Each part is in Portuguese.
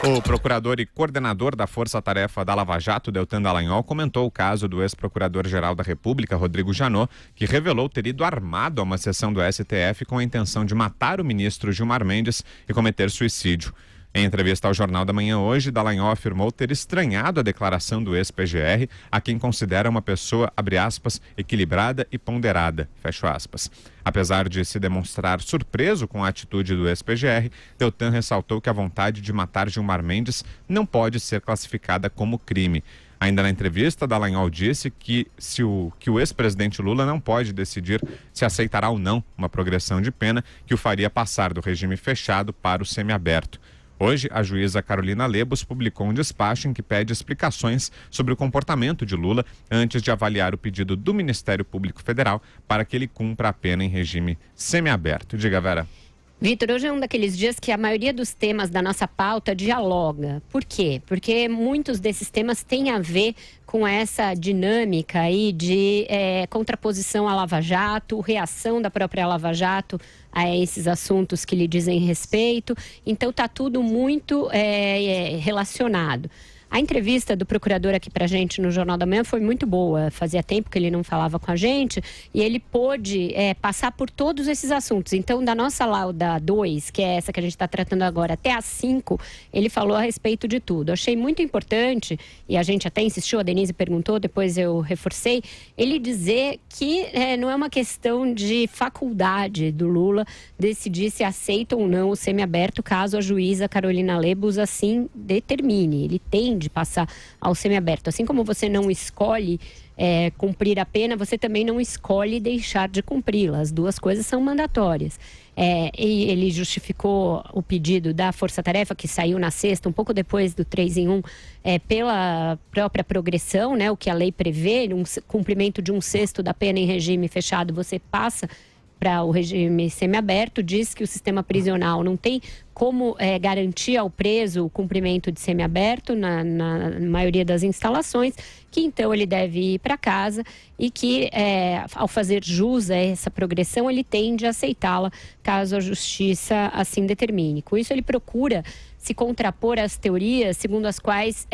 O procurador e coordenador da Força Tarefa da Lava Jato, Deltan Dallagnol, comentou o caso do ex-procurador-geral da República, Rodrigo Janot, que revelou ter ido armado a uma sessão do STF com a intenção de matar o ministro Gilmar Mendes e cometer suicídio. Em entrevista ao Jornal da Manhã hoje, Dallagnol afirmou ter estranhado a declaração do ex-PGR, a quem considera uma pessoa, abre aspas, equilibrada e ponderada, fecha aspas. Apesar de se demonstrar surpreso com a atitude do ex-PGR, Deltan ressaltou que a vontade de matar Gilmar Mendes não pode ser classificada como crime. Ainda na entrevista, Dallagnol disse que o ex-presidente Lula não pode decidir se aceitará ou não uma progressão de pena que o faria passar do regime fechado para o semiaberto. Hoje, a juíza Carolina Lebos publicou um despacho em que pede explicações sobre o comportamento de Lula antes de avaliar o pedido do Ministério Público Federal para que ele cumpra a pena em regime semiaberto. Diga, Vera. Vitor, hoje é um daqueles dias que a maioria dos temas da nossa pauta dialoga. Por quê? Porque muitos desses temas têm a ver com essa dinâmica aí de contraposição à Lava Jato, reação da própria Lava Jato a esses assuntos que lhe dizem respeito. Então, está tudo muito relacionado. A entrevista do procurador aqui pra gente no Jornal da Manhã foi muito boa. Fazia tempo que ele não falava com a gente e ele pôde passar por todos esses assuntos. Então, da nossa lauda 2, que é essa que a gente está tratando agora, até a 5, ele falou a respeito de tudo. Achei muito importante, e a gente até insistiu, a Denise perguntou, depois eu reforcei, ele dizer que não é uma questão de faculdade do Lula decidir se aceita ou não o semiaberto, caso a juíza Carolina Lebos assim determine. Ele tem de passar ao semiaberto. Assim como você não escolhe cumprir a pena, você também não escolhe deixar de cumpri-la. As duas coisas são mandatórias. E ele justificou o pedido da Força Tarefa, que saiu na sexta, um pouco depois do 3 em 1, pela própria progressão, né, o que a lei prevê, um cumprimento de 1/6 da pena em regime fechado, você passa para o regime semiaberto. Diz que o sistema prisional não tem como garantir ao preso o cumprimento de semiaberto na maioria das instalações, que então ele deve ir para casa e que, ao fazer jus a essa progressão, ele tende a aceitá-la caso a justiça assim determine. Com isso, ele procura se contrapor às teorias segundo as quais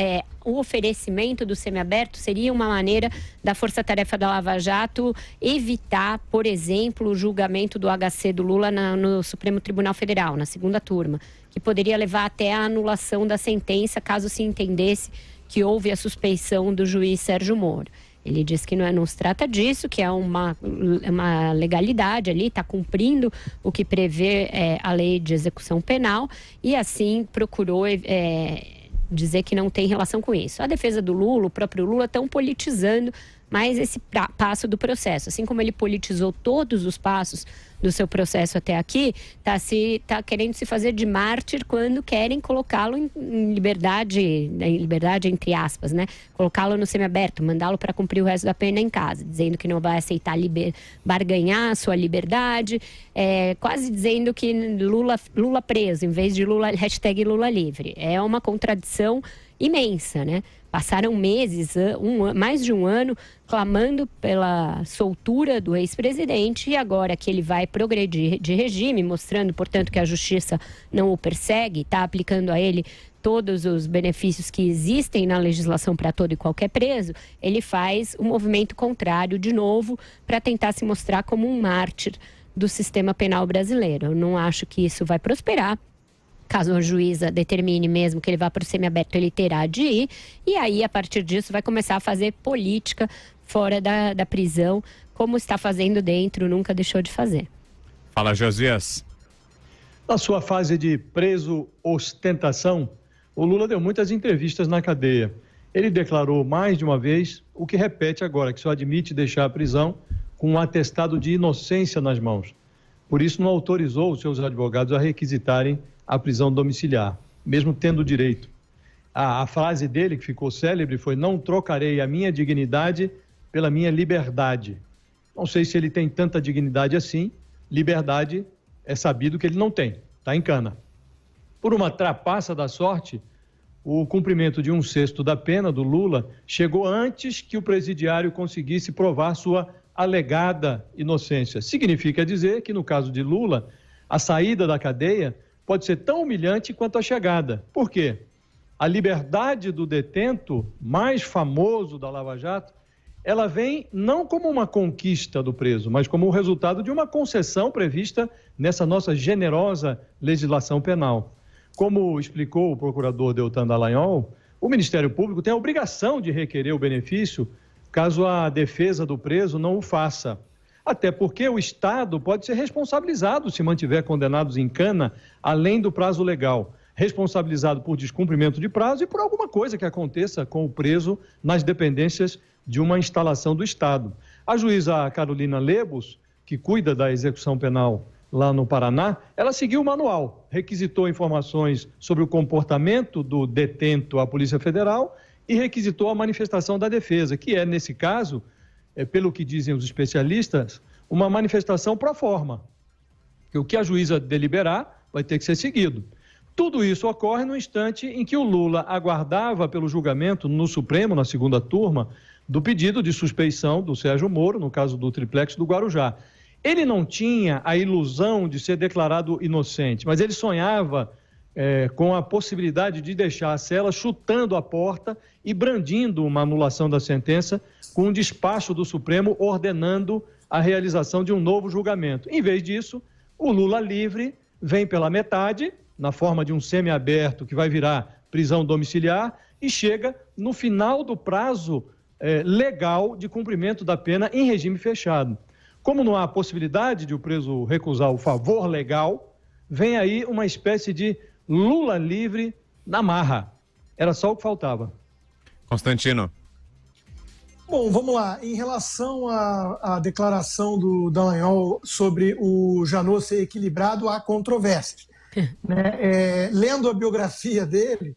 o oferecimento do semiaberto seria uma maneira da Força Tarefa da Lava Jato evitar, por exemplo, o julgamento do HC do Lula no Supremo Tribunal Federal, na segunda turma, que poderia levar até a anulação da sentença caso se entendesse que houve a suspeição do juiz Sérgio Moro. Ele diz que não se trata disso, que é uma legalidade ali, está cumprindo o que prevê a lei de execução penal e assim procurou dizer que não tem relação com isso. A defesa do Lula, o próprio Lula, estão politizando mais esse passo do processo. Assim como ele politizou todos os passos do seu processo até aqui, tá querendo se fazer de mártir quando querem colocá-lo em liberdade entre aspas, né? Colocá-lo no semiaberto, mandá-lo para cumprir o resto da pena em casa, dizendo que não vai aceitar barganhar a sua liberdade, quase dizendo que Lula preso, em vez de hashtag Lula livre. É uma contradição imensa, né? Passaram meses, mais de um ano, clamando pela soltura do ex-presidente e agora que ele vai progredir de regime, mostrando, portanto, que a justiça não o persegue, está aplicando a ele todos os benefícios que existem na legislação para todo e qualquer preso, ele faz um movimento contrário de novo para tentar se mostrar como um mártir do sistema penal brasileiro. Eu não acho que isso vai prosperar. Caso a juíza determine mesmo que ele vá para o semiaberto, ele terá de ir. E aí, a partir disso, vai começar a fazer política fora da prisão, como está fazendo dentro, nunca deixou de fazer. Fala, Josias. Na sua fase de preso ostentação, o Lula deu muitas entrevistas na cadeia. Ele declarou mais de uma vez o que repete agora, que só admite deixar a prisão com um atestado de inocência nas mãos. Por isso, não autorizou os seus advogados a requisitarem a prisão domiciliar, mesmo tendo direito. A frase dele, que ficou célebre, foi: não trocarei a minha dignidade pela minha liberdade. Não sei se ele tem tanta dignidade assim. Liberdade é sabido que ele não tem, está em cana. Por uma trapaça da sorte, o cumprimento de 1/6 da pena do Lula chegou antes que o presidiário conseguisse provar sua alegada inocência. Significa dizer que, no caso de Lula, a saída da cadeia pode ser tão humilhante quanto a chegada. Por quê? A liberdade do detento mais famoso da Lava Jato, ela vem não como uma conquista do preso, mas como o resultado de uma concessão prevista nessa nossa generosa legislação penal. Como explicou o procurador Deltan Dallagnol, o Ministério Público tem a obrigação de requerer o benefício caso a defesa do preso não o faça. Até porque o Estado pode ser responsabilizado se mantiver condenados em cana além do prazo legal, responsabilizado por descumprimento de prazo e por alguma coisa que aconteça com o preso nas dependências de uma instalação do Estado. A juíza Carolina Lebos, que cuida da execução penal lá no Paraná, ela seguiu o manual, requisitou informações sobre o comportamento do detento à Polícia Federal e requisitou a manifestação da defesa, que é, nesse caso, pelo que dizem os especialistas, uma manifestação pro forma, que o que a juíza deliberar vai ter que ser seguido. Tudo isso ocorre no instante em que o Lula aguardava pelo julgamento no Supremo, na segunda turma, do pedido de suspeição do Sérgio Moro, no caso do triplex do Guarujá. Ele não tinha a ilusão de ser declarado inocente, mas ele sonhava com a possibilidade de deixar a cela chutando a porta e brandindo uma anulação da sentença com um despacho do Supremo ordenando a realização de um novo julgamento. Em vez disso, o Lula livre vem pela metade, na forma de um semiaberto que vai virar prisão domiciliar, e chega no final do prazo legal de cumprimento da pena em regime fechado. Como não há possibilidade de o preso recusar o favor legal, vem aí uma espécie de Lula livre na marra. Era só o que faltava. Constantino. Bom, vamos lá. Em relação à declaração do Dallagnol sobre o Janot ser equilibrado, há controvérsias. Né? Lendo a biografia dele,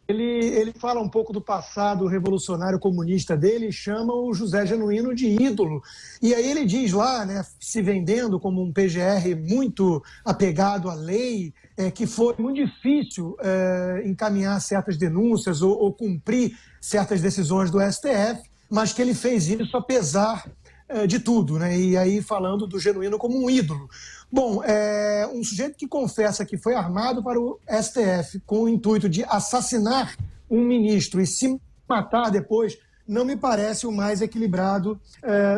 ele fala um pouco do passado revolucionário comunista dele e chama o José Genuíno de ídolo. E aí ele diz lá, né, se vendendo como um PGR muito apegado à lei, que foi muito difícil encaminhar certas denúncias ou cumprir certas decisões do STF, mas que ele fez isso apesar de tudo, né? E aí falando do Genuíno como um ídolo. Bom, um sujeito que confessa que foi armado para o STF com o intuito de assassinar um ministro e se matar depois, não me parece o mais equilibrado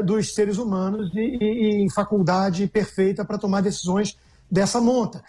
dos seres humanos e em faculdade perfeita para tomar decisões dessa monta.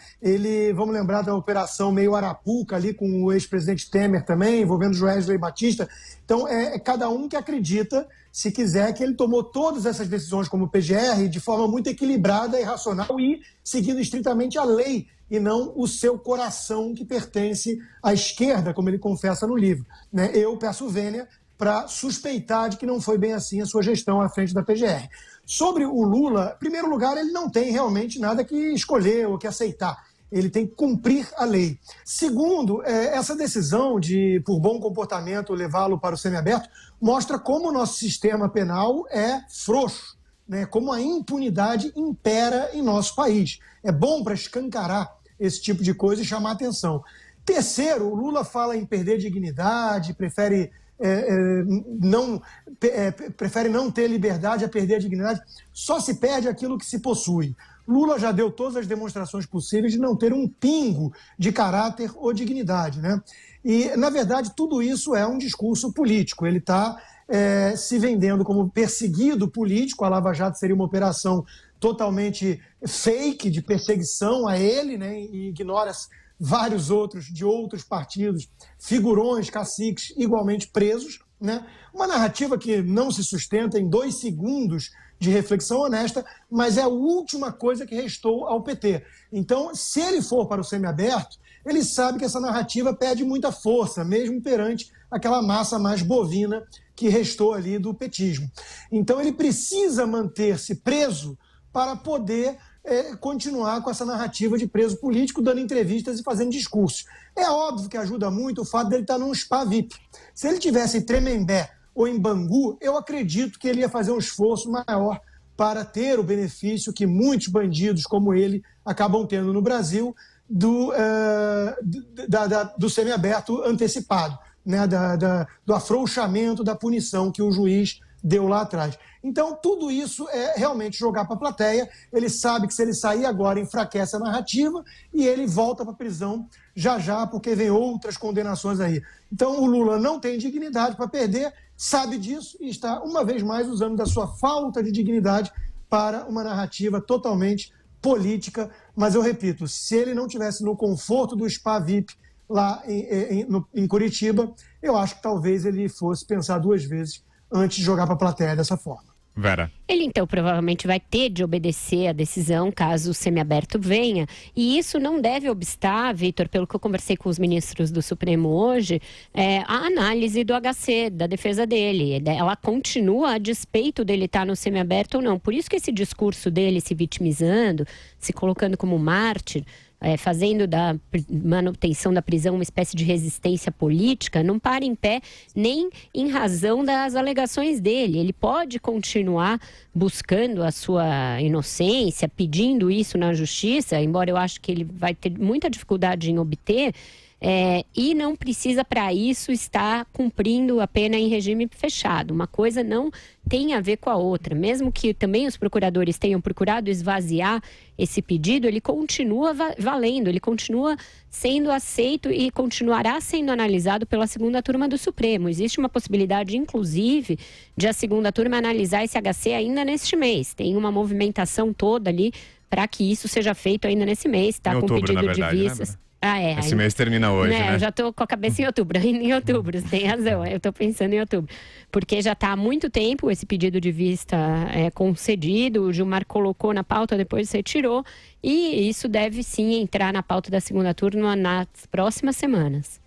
Vamos lembrar da operação meio Arapuca ali com o ex-presidente Temer também, envolvendo Joesley Batista. Então, cada um que acredita, se quiser, que ele tomou todas essas decisões como PGR de forma muito equilibrada e racional e seguindo estritamente a lei e não o seu coração que pertence à esquerda, como ele confessa no livro. Né? Eu peço vênia para suspeitar de que não foi bem assim a sua gestão à frente da PGR. Sobre o Lula, em primeiro lugar, ele não tem realmente nada que escolher ou que aceitar. Ele tem que cumprir a lei. Segundo, essa decisão de, por bom comportamento, levá-lo para o semiaberto, mostra como o nosso sistema penal é frouxo, né? Como a impunidade impera em nosso país. É bom para escancarar esse tipo de coisa e chamar a atenção. Terceiro, o Lula fala em perder dignidade, prefere não ter liberdade a perder a dignidade. Só se perde aquilo que se possui. Lula já deu todas as demonstrações possíveis de não ter um pingo de caráter ou dignidade, né? E, na verdade, tudo isso é um discurso político. Ele está se vendendo como perseguido político. A Lava Jato seria uma operação totalmente fake de perseguição a ele, né? E ignora vários outros de outros partidos, figurões, caciques, igualmente presos, né? Uma narrativa que não se sustenta em 2 segundos de reflexão honesta, mas é a última coisa que restou ao PT. Então, se ele for para o semiaberto, ele sabe que essa narrativa perde muita força, mesmo perante aquela massa mais bovina que restou ali do petismo. Então, ele precisa manter-se preso para poder continuar com essa narrativa de preso político, dando entrevistas e fazendo discursos. É óbvio que ajuda muito o fato dele estar num spa VIP. Se ele tivesse em Tremembé ou em Bangu, eu acredito que ele ia fazer um esforço maior para ter o benefício que muitos bandidos como ele acabam tendo no Brasil do semiaberto antecipado, né? Do afrouxamento da punição que o juiz deu lá atrás. Então, tudo isso é realmente jogar para a plateia. Ele sabe que se ele sair agora, enfraquece a narrativa e ele volta para a prisão já, porque vem outras condenações aí. Então, o Lula não tem dignidade para perder, sabe disso e está, uma vez mais, usando da sua falta de dignidade para uma narrativa totalmente política. Mas eu repito, se ele não tivesse no conforto do Spa VIP lá em Curitiba, eu acho que talvez ele fosse pensar duas vezes antes de jogar para a plateia dessa forma. Vera. Ele, então, provavelmente vai ter de obedecer a decisão caso o semiaberto venha. E isso não deve obstar, Vitor, pelo que eu conversei com os ministros do Supremo hoje, a análise do HC, da defesa dele. Ela continua a despeito dele estar no semiaberto ou não. Por isso que esse discurso dele se vitimizando, se colocando como mártir, fazendo da manutenção da prisão uma espécie de resistência política, não para em pé nem em razão das alegações dele. Ele pode continuar buscando a sua inocência, pedindo isso na justiça, embora eu acho que ele vai ter muita dificuldade em obter, e não precisa para isso estar cumprindo a pena em regime fechado. Uma coisa não tem a ver com a outra. Mesmo que também os procuradores tenham procurado esvaziar esse pedido, ele continua valendo, ele continua sendo aceito e continuará sendo analisado pela segunda turma do Supremo. Existe uma possibilidade, inclusive, de a segunda turma analisar esse HC ainda neste mês. Tem uma movimentação toda ali para que isso seja feito ainda nesse mês. Está com pedido de vistas. Né? Esse mês termina hoje, né? Eu já estou com a cabeça em outubro, você tem razão, eu estou pensando em outubro. Porque já está há muito tempo esse pedido de vista concedido, o Gilmar colocou na pauta, depois retirou, e isso deve sim entrar na pauta da segunda turma nas próximas semanas.